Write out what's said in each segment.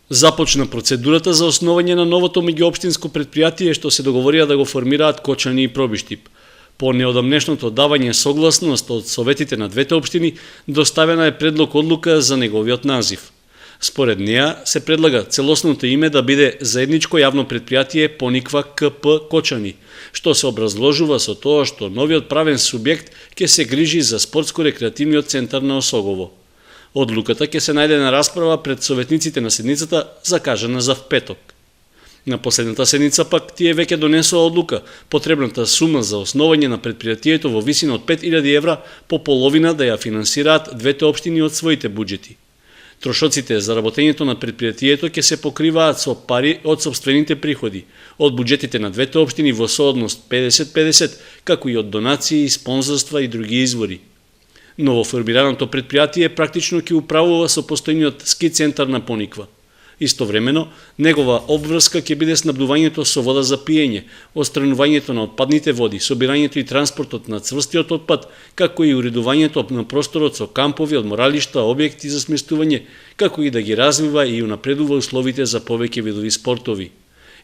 Започна процедурата за основање на новото меѓуопштинско претпријатие што се договорија да го формираат Кочани и Пробиштип. По неодамнешното давање согласност од советите на двете општини, доставена е предлог одлука за неговиот назив. Според неа се предлага целосното име да биде Заедничко јавно претпријатие Пониква КП Кочани, што се образложува со тоа што новиот правен субјект ќе се грижи за спортско-рекреативниот центар на Осогово. Одлуката ќе се најде на расправа пред советниците на седницата, закажана за впеток. На последната седница пак тие веќе донесоа одлука, потребната сума за основање на предпријатието во висина од 5000 евра по половина да ја финансираат двете општини од своите буџети. Трошоците за работењето на предпријатието ќе се покриваат со пари од сопствените приходи, од буџетите на двете општини во соодност 50-50, како и од донации, спонзорства и други извори. Новоформираното предпријатие практично ќе управува со постојниот ски центар на Пониква. Истовремено, негова обврска ќе биде снабдувањето со вода за пиење, отстранувањето на отпадните води, собирањето и транспортот на цврстиот отпад, како и уредувањето на просторот со кампови, одморалишта, објекти за сместување, како и да ги развива и унапредува условите за повеќе видови спортови.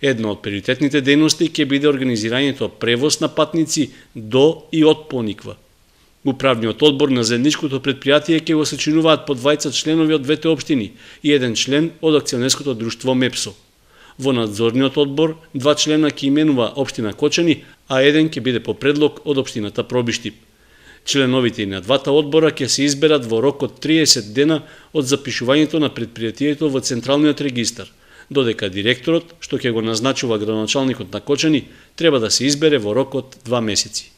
Една од приоритетните дејности ќе биде организирањето превоз на патници до и од Пониква. Управниот одбор на заедничкото претпријатие ќе го сочинуваат по 20 членови од двете општини и еден член од акционерското друштво МЕПСО. Во надзорниот одбор 2 члена ќе именува општина Кочани, а еден ќе биде по предлог од општината Пробиштип. Членовите и на двата одбора ќе се изберат во рок од 30 дена од запишувањето на претпријатието во Централниот регистар, додека директорот, што ќе го назначува градоначалникот на Кочани, треба да се избере во рок од 2 месеци.